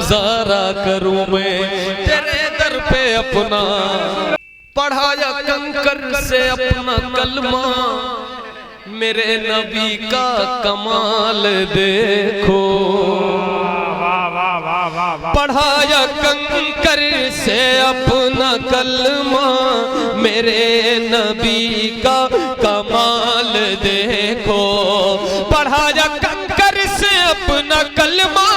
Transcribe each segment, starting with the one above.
गुजारा करूं मैं तेरे दर पे अपना। पढ़ाया कंकर से अपना कलमा, मेरे नबी का कमाल देखो। पढ़ाया कंकर से अपना कलमा, मेरे नबी का कमाल देखो। पढ़ाया कंकर से अपना कलमा,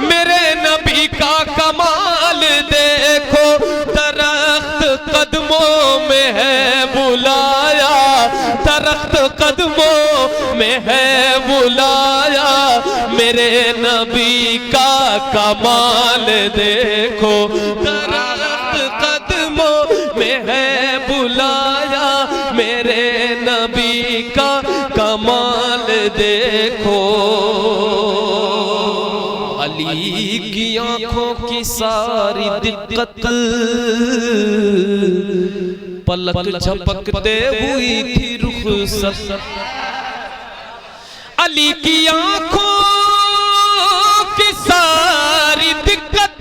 मेरे नबी का कमाल देखो। दरख्त कदमों में है बुलाया, दरख्त कदमों में है बुलाया, मेरे नबी का कमाल देखो। दरख्त कदमों में है बुलाया, मेरे नबी का कमाल देखो। अली की आंखों की सारी दिक्कत पलक झपकते हुई थी रुखसत। अली की आंखों की सारी दिक्कत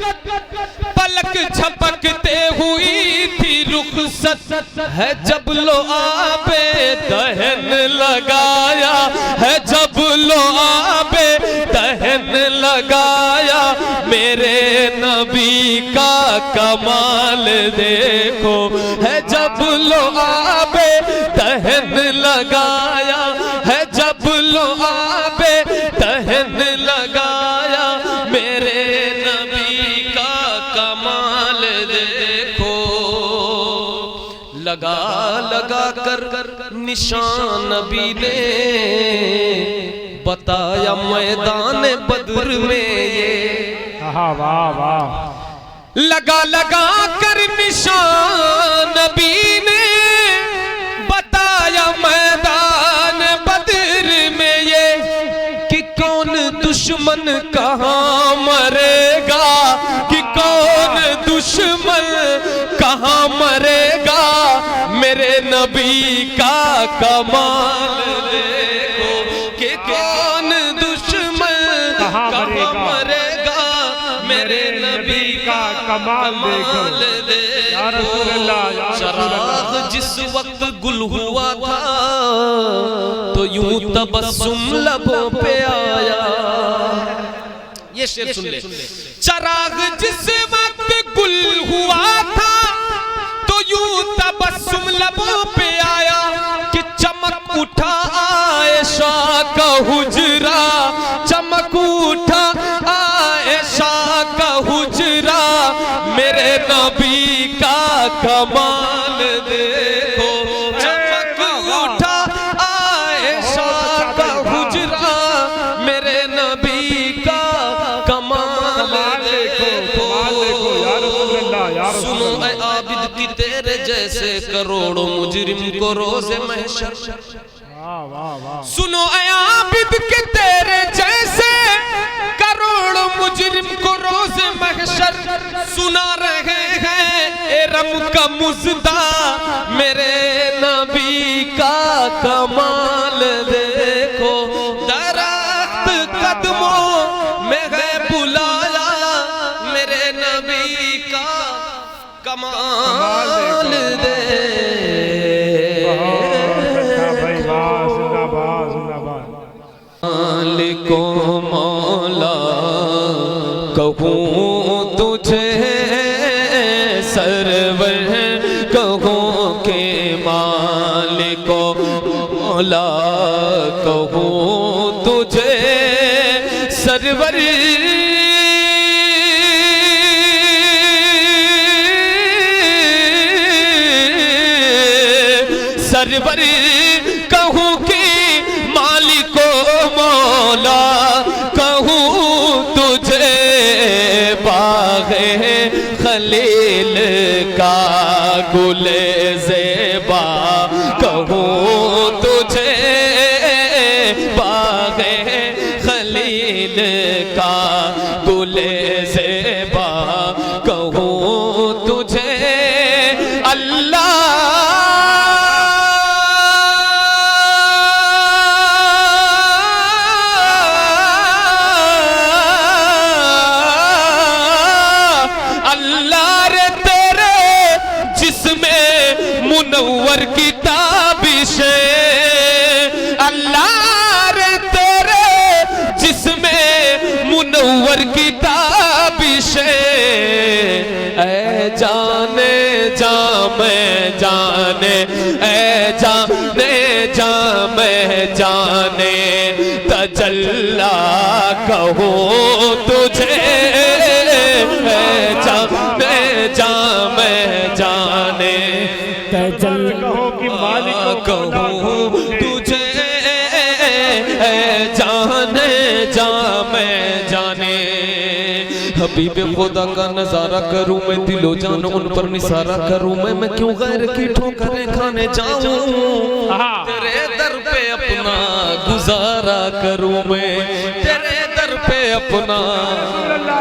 पलक झपकते हुई थी रुखसत। है जब लो आबे दहन लगाया, है जब लो आबे दहन लगाया, मेरे नबी का कमाल देखो। है जब लो आबे दहन लगाया, है जब लो आबे दहन लगाया, मेरे नबी का कमाल देखो। लगा लगा कर निशान नबी ने बताया मैदान बद्र में ये। वाह वाह। लगा लगा कर निशान नबी ने बताया मैदान बद्र में ये, कि कौन दुश्मन कहाँ मरेगा, कि कौन दुश्मन कहाँ मरेगा, मेरे नबी का कमाल देखो। कि कौन दुश्मन कहाँ मरेगा, मेरे नबी का कमाल देखो। चराग जिस वक्त गुल हुआ था, तो यूं तबस्सुम लबों पे आया। ये शेर सुन ले। चराग जिस वक्त गुल हुआ था, तो यूं तबस्सुम लबों पे आया, कि चमक उठा आयशा का हुजरा, चमक उठा आयशा का हुजरा, मेरे नबी का कमाल देखो। चमक उठा आयशा का हुजरा, मेरे नबी का कमाल देखो। सुनो ऐ आबिद की तेरे जैसे करोड़ों मुजरिम को रोज़े महशर। सुनो ऐ आबिद के तेरे जैसे करोड़ों मुजरिम को रोज़े महशर, सुना रहे हैं एरम का मुज़दा, मेरे नबी का कमाल देखो। दरख्त कदमों में है बुलाया, मेरे नबी का कमाल देखो। को मौला कहूँ तुझे सरवर, कहूँ के मालिको मौला कहूँ तुझे सरवर। सरवर कहूँ कि मालिको मौला, कहूँ तुझे बाग़े खलील का गुले ज़ेबा, कहूँ तुझे बाग़े खलील का गुले ज़ेबा, कहूँ तुझे अल्लाह जाने तजल्ला कहो तुझे जाने जाने तजल्ला कहो कि मालिक कहूँ तुझे जाने जाने हबीब खुदा का नजारा करूं मैं दिलो जान उन पर निसारा करूं मैं क्यों गैर की ठोकरें खाने जाऊं तेरे दर पे अपना गुजारा करूं मैं तेरे दर पे अपना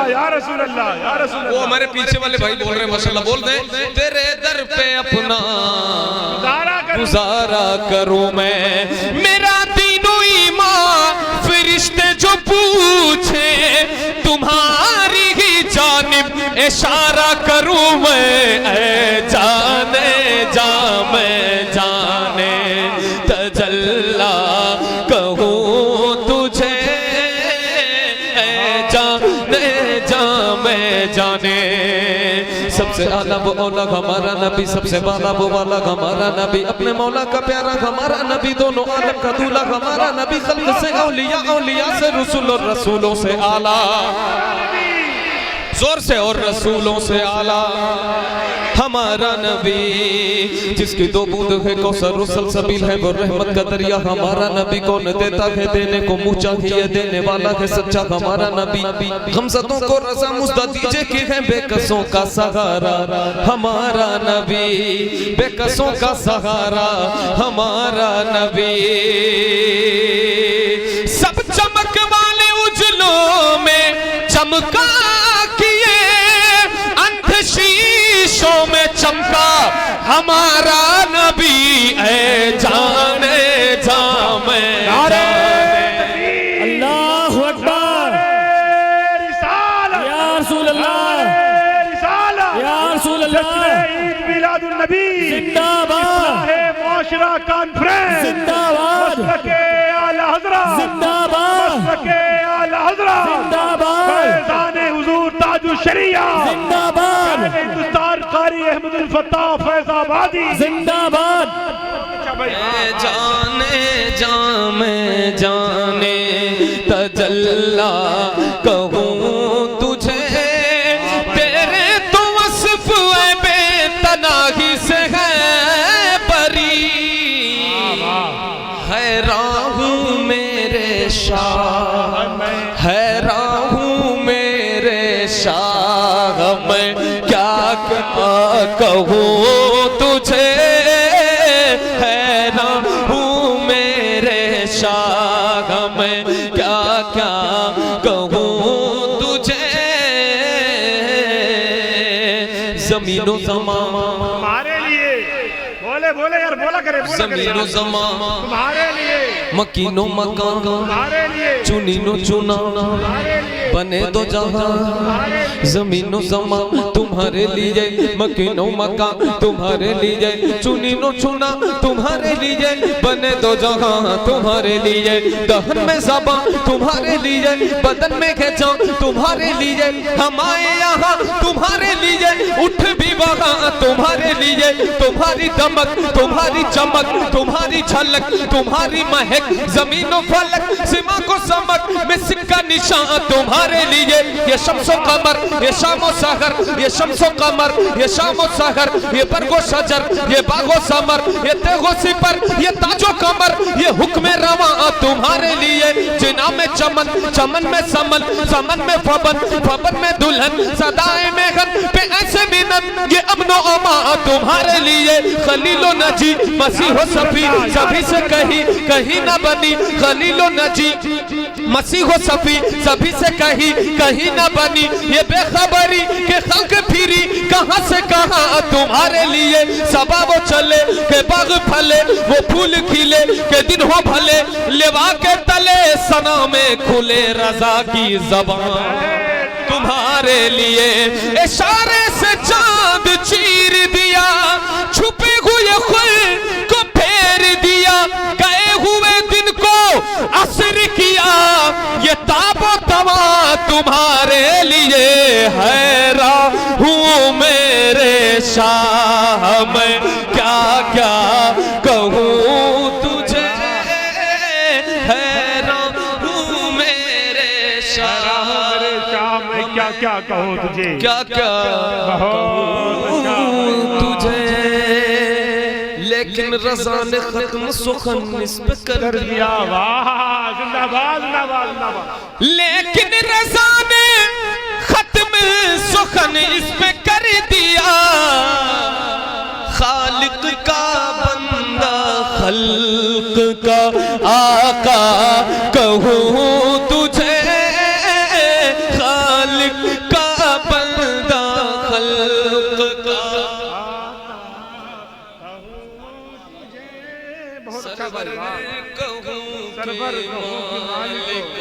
या रसूल अल्लाह या रसूल अल्लाह। वो हमारे पीछे वाले भाई बोल रहे हैं माशाल्लाह बोल दे तेरे दर पे अपना गुजारा करूं मैं मेरा दीनो ईमान फरिश्ते जो पूछे तुम्हारी ही जानिब इशारा करूं मैं जाने जाने तजल्ला कहूं तुझे जाने सबसे आला वो औला हमारा नबी सबसे वाला वो वाला हमारा नबी अपने मौला का प्यारा हमारा नबी दोनों आलम का दूल्हा हमारा नबी खल्क से औलिया औलिया से रसूल और रसूलों से आला जोर से और रसूलों से आला हमारा नबी जिसकी दो बूंद है कौसर सलसबील है वो रहमत का दरिया हमारा नबी कौन देता है देने को मुँह चाहिए देने वाला है सच्चा हमारा नबी गमज़दों को रज़ा मुस्दा दीजिए कि है बेकसों का सहारा हमारा नबी बेकसों का सहारा हमारा नबी सब चमक वाले उजलों में चमका शीशों में चमका हमारा नबी जाने अल्लाहु अकबर या रसूल अल्लाह या रसूल अल्लाह मिलादुन नबी जिंदाबाद मुआशरा कॉन्फ्रेंस जिंदाबाद आला हज़रत जिंदाबाद आला हज़रत जिंदाबाद फैज़ान हुजूर ताजुश शरिया जिंदाबाद हिंदुस्तान कारी अहमदुल फत्ताह फैज़ाबादी जिंदाबाद जाने तजल्ला कहूँ तुझे तेरे तो वस्फ़ बेतनाही से है परी हैरान हूँ मेरे शाह हैरान हूँ मेरे शाह मैं क्या कहूँ तुझे हैरान हूँ मेरे शाह मैं क्या कहूँ तुझे ज़मीनो ज़मान तुम्हारे लिए बोले यार बोला करे ज़मीनो ज़मान तुम्हारे लिए मकीनो मकान तुम्हारे लिए चुनीनो चुना बने तो जहां ज़मीनो ज़मान तुम्हारे लिए मकीनो मकान तुम्हारे लिए चुनीनो चुना तुम्हारे लिए बने तो जहां तुम्हारे लिए दहन में ज़बान तुम्हारे लिए बदन में खेचा तुम्हारे लिए हम आए यहाँ तुम्हारे लिए उठ भी वहाँ तुम्हारे लिए तुम्हारी दमक तुम्हारी चमक तुम्हारी झलक तुम्हारी महक ज़मीनो फलक सीमा को समक में सिक्का निशान तुम्हारे लिए ये शम्सो कमर ये शामो सहर ये शम्सो कमर ये शामो सहर ये बरगो शजर ये बागो समर ये तेगो सिपर ये ताजो कमर ये हुक्म रवा तुम्हारे लिए जिना में चमन चमन में समन समन में फबन फबन में दुल्हन सदाए में गन पे ऐसे मिनत ये अमनो अमा तुम्हारे लिए खलीलो नजी मसीहो सफी सभी से कहीं न बनी खलीलो नजी मसीहो सफी सभी से कहीं न बनी ये बेखबरी के खल्क फिरी कहां से कहां तुम्हारे लिए सबा वो चले के बाग फले वो फूल खिले के दिन हो भले लेवा के तले सना में खुले रजा की ज़बान तुम्हारे लिए इशारे से चांद चीर दिया छुपे हुए खुद को फेर दिया गए हुए दिन को असर किया ये ताबो तवा तुम्हारे लिए हैरान हूँ मेरे शाह मैं क्या कहूँ तुझे है शाह मेरे शाह मैं क्या क्या कहूँ तुझे, क्या क्या कहूँ तुझे, लेकिन रज़ा ने खत्म सुखन इस पे कर दिया। वाह जिंदाबाद जिंदाबाद जिंदाबाद। लेकिन रज़ा ने खत्म सुखन इस पे कर दिया। खालिक का बंदा खल्क का आका कहूँ तुझे, खालिक का बंदा खल्क का। बहुत अच्छा भाई, वाह। कहूँ सरवर कहूँ कि मालिक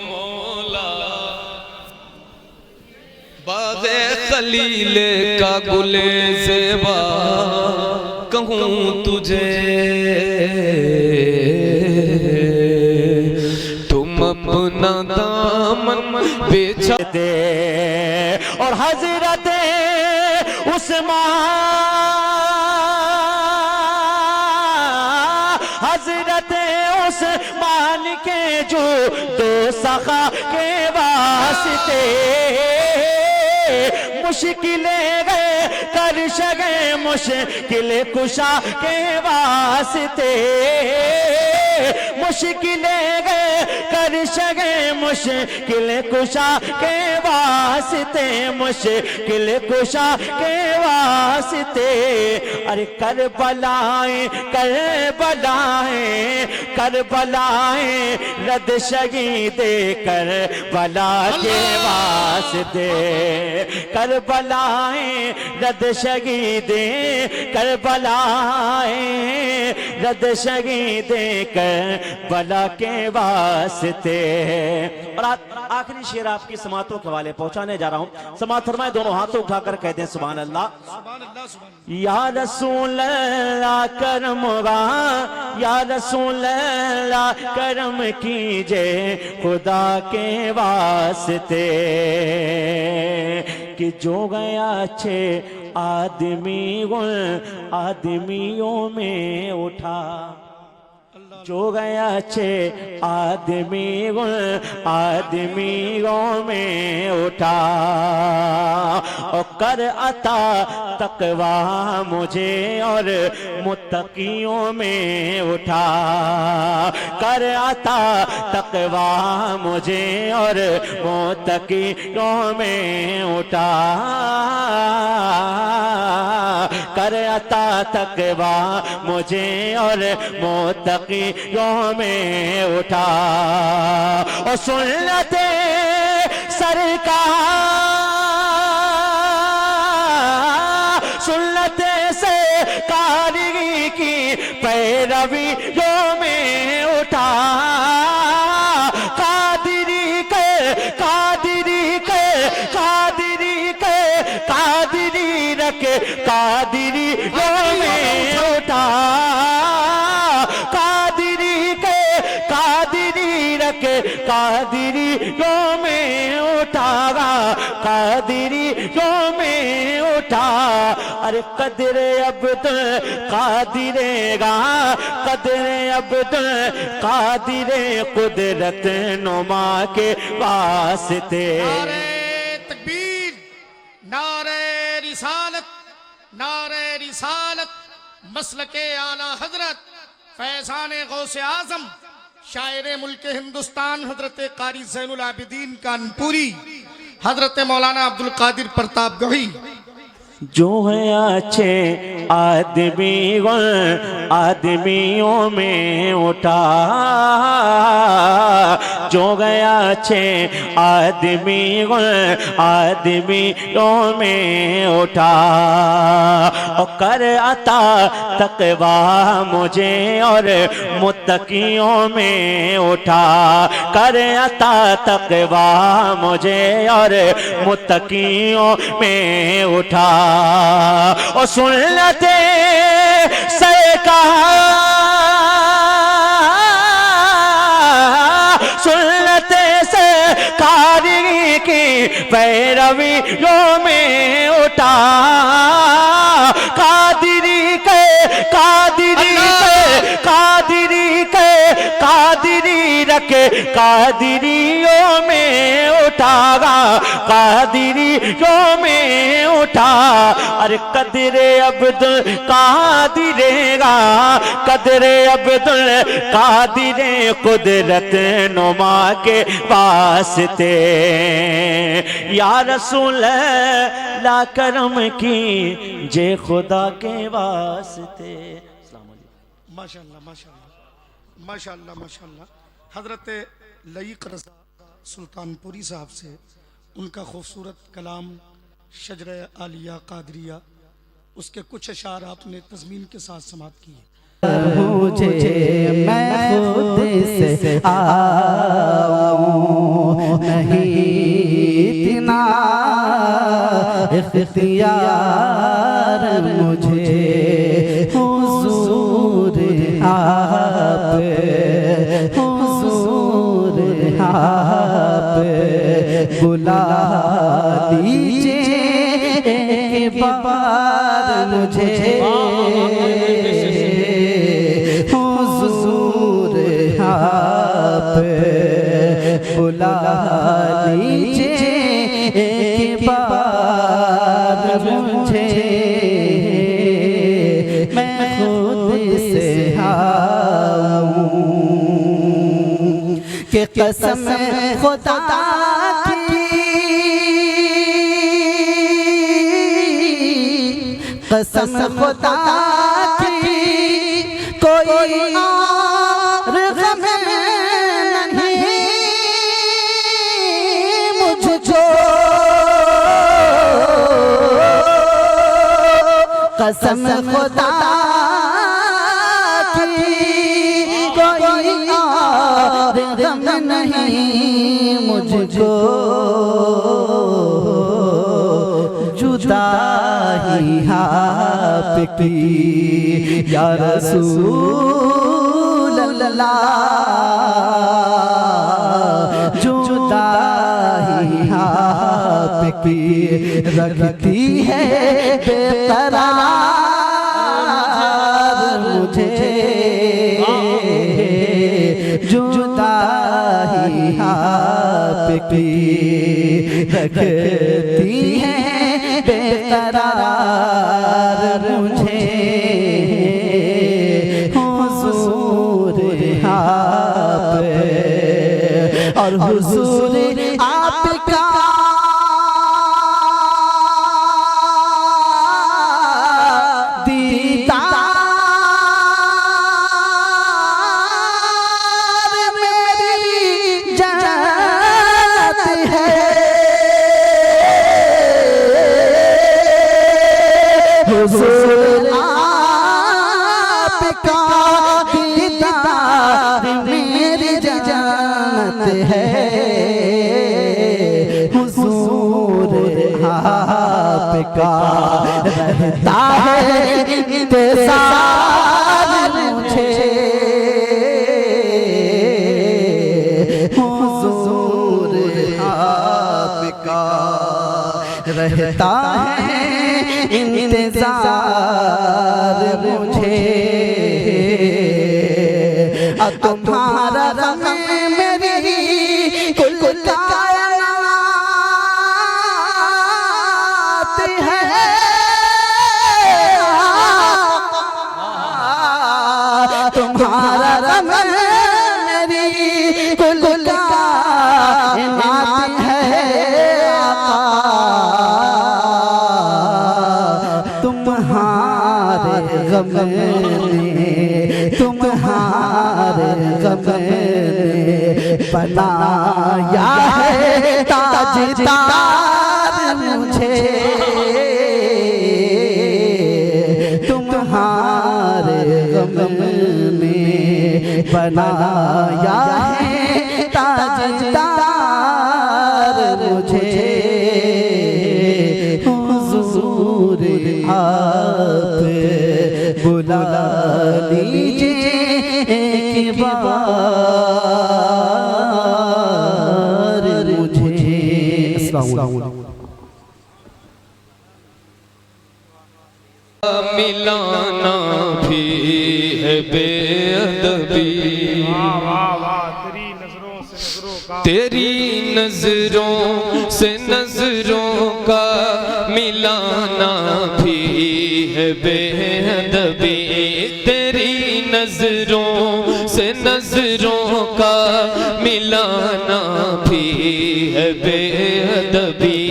मौला, बाग़े खलील का गुले ज़ेबा कहूँ तुझे, तुम अपना दामन बेचा दे। और हजरत उस्मान, हजरत उस्मान के जो दो सखा के वास्ते मुश्किलें गए कर सके, मुश्किल कुशा के वास्ते मुश्किलें गए कर सके, मुश्किल कुशा के वास्ते, मुश्किल कुशा के वास्ते। अरे कर बलाएं कर बलाएं कर बलाएं रद शहीद कर बला के वास्ते, कर बलाएं रद शहीद कर बलाएं रद शहीद कर बला के वास्ते। और आखिरी शेर आपकी समातों के हवाले पहुंचाने जा रहा हूं। समात फरमाए, दोनों हाथों उठाकर कहते हैं सुभान अल्लाह। या रसूल अल्लाह करमगा, या रसूल अल्लाह करम कीजिए खुदा के वास्ते, कि जो गया अच्छे आदमी आदमियों में उठा, जो गया अच्छे आदमी आदमियों में उठा, और कर अता तकवा मुझे और मुत्तकियों में उठा, कर अता तकवा मुझे और मुत्तकियों में उठा, कर अता तकवा मुझे और मुत्तकियों में उठा। और सुन्नते सरकार, सुन्नते से कारी की पैरवियों में उठा, कादिरी के कादिरी के कादिरी के कादिरी रखे कादिरी में उठा, कादिरी के कादिरी रखे कादिरी में उठागा, कादिरी में उठा। अरे कदरे अब्दुल कादिरेगा, कदरे अब्दुल कादिरे कुदरत नुमा के वास्ते। नारे तकबीर, नारे रिसालत, नारे रिसालत, मसलके आला हजरत फैजान गौसे आजम शायर मुल्क हिंदुस्तान हजरत कारी ज़ैनुल आबिदीन कानपुरी हजरत मौलाना अब्दुल कादिर प्रताप गढ़ी। जो है अच्छे आदमी आदमियों में उठा, जो गया अच्छे आदमी आदमियों में उठा, और कर अता तकवा मुझे और मुत्तकियों में उठा, कर अता तकवा मुझे और मुत्तकियों में उठा। और सुन्नते सरकार, सुन्नते से कारी की पैरवियों में उठा, कादिरी के कादिरी के कादिरी के कादिरी रख के कादिरियों में उठागा, कादिरियों में उठा। अरे कदरे अब्दुल कादिरेगा, कदरे अब्दुल कादिरे कुदरत नुमा के वास्ते। या रसूल ला करम की जे खुदा के वास्ते। माशाअल्लाह माशाअल्लाह माशाअल्लाह माशाअल्लाह। हजरत लईक रज़ा सुल्तानपुरी साहब से उनका खूबसूरत कलाम शजर आलिया कादरिया, उसके कुछ अशार आपने तज़मीन के साथ समाअत किए। मुझे मैं खुद से आऊं नहीं इतना इख्तियार मुझे हुजूर आप, हुजूर आप बुला लीजिए एक बार मुझे, हुजूर आप बुला लीजिए एक बार मुझे। मैं खुद से आऊं कि कसम खुदा की, कसम खुदा की कोई और गम नहीं मुझको, कसम खुदा की कोई और गम नहीं मुझको। जुदाई आपकी या रसूल अल्लाह, जुदाई आपकी रखती है बेकरार मुझे। जुदाई आपकी रखती है बेकरार मुझे। हुजूर आप और हुजूर आपका दीदार मेरी जन्नत है। हुजूर आपका दीदार मेरी जन्नत है। हुजूर आपका रहता है इंतज़ार मुझे। हुजूर आपका रहता है इंतज़ार मुझे। अब तुम्हारा गम मेरी कुल कायनात है। तुम्हारा गम मेरी कुल कायनात है। तुम्हारे गम ने, तुम्हारे गम ने बनाया है ताजदार मुझे। तुम्हारे गम ने बनाया है ताजदार मुझे। हुजूर आप बुला लीजिए एक बार मुझे। मिलाना भी है बेअदबी। वाह वाह वाह, तेरी नजरों तेरी नजरों से नजरों का मिलाना भी है बेअदबी। तेरी नजरों से नजरों का मिलाना भी है बेअदबी।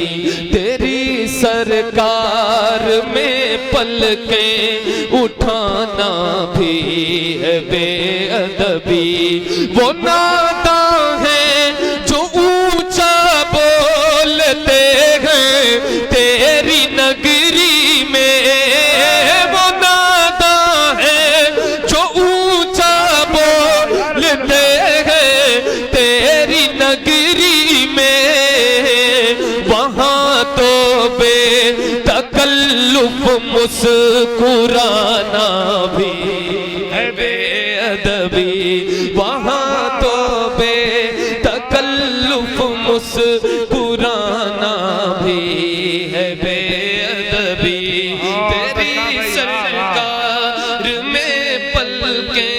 तेरी सरकार में पलकें उठाना भी है बेअदबी। वो नादा है जो ऊंचा बोलते हैं तेरी नगरी में। वो नादा है जो ऊंचा बोलते हैं तेरी नगरी में। वहाँ तो बेतकल्लुफ मुस्कुराना भी है बेअदबी। वहाँ तो बेतकल्लुफ मुस्कुराना भी है बेअदबी। तेरी सरकार में पलकें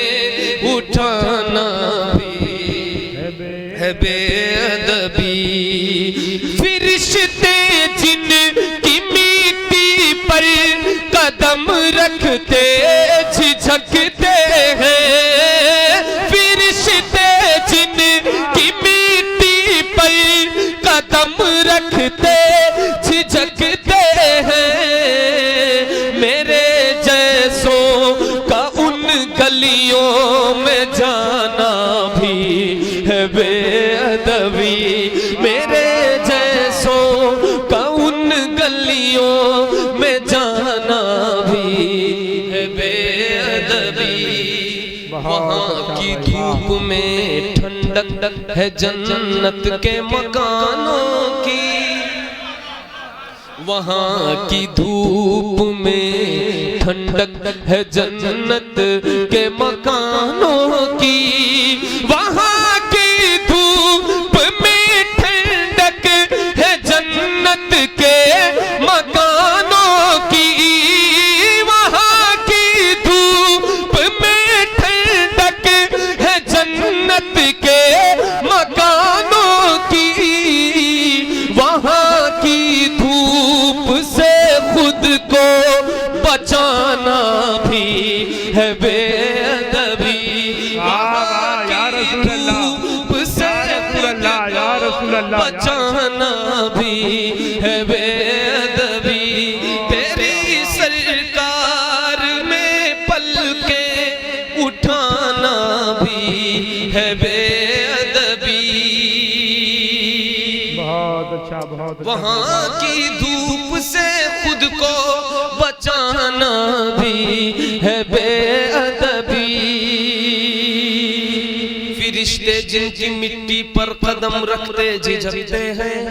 उठाना भी है बेअदबी। फरिश्ते जिनकी मिट्टी पर कदम रखते झिझकते हैं। फरिश्ते जिनकी मिट्टी पर कदम रखते झिझकते हैं। मेरे जैसों का उन गलियों में जाना भी है बेअदबी। मेरे जैसों का उन गलियों में जाना भी है बेअदबी। वहाँ की धूप में ठंडक है जन्नत के मकानों की। वहाँ की धूप में ठंडक है जन्नत के मकानों की। वहाँ की धूप में ठंडक है जन्नत के मकानों की। वहाँ की धूप में ठंडक है जन्नत के मकानों की। वहाँ की धूप से खुद को बचाना भी है बेअदबी। धूप से बचाना भी है बेअदबी। तेरी सरकार में पलकें उठाना भी है बेअदबी। बहुत अच्छा, बहुत अच्छा। वहाँ की धूप से खुद को बचाना भी है बेअदबी। फरिश्ते जिनकी मिट्टी पर कदम रखते झिझकते हैं।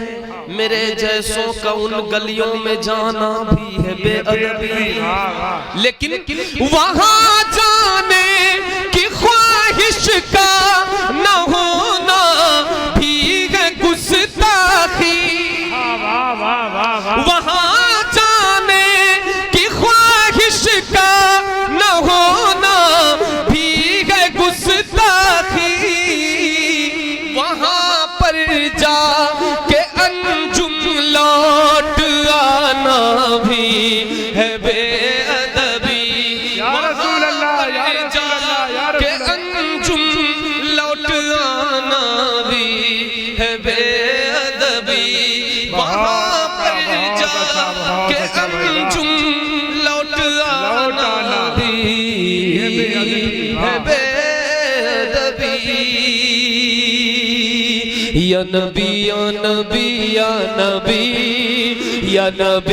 मेरे जैसों का उन गलियों में जाना भी है बेअदबी। लेकिन वहाँ जाने की ख्वाहिश का न होना भी है गुस्ताखी। वहाँ जाने की ख्वाहिश का न होना भी है गुस्ताखी। वहाँ पर जा के अंजुम लौट आना भी है बेअदबी। वहाँ पर जा के अंजुम लौट आना भी है बेअदबी। वहाँ पर जा के अंजुम लौट आना भी है बेअदबी। या नबी या नबी या नबी या नबी।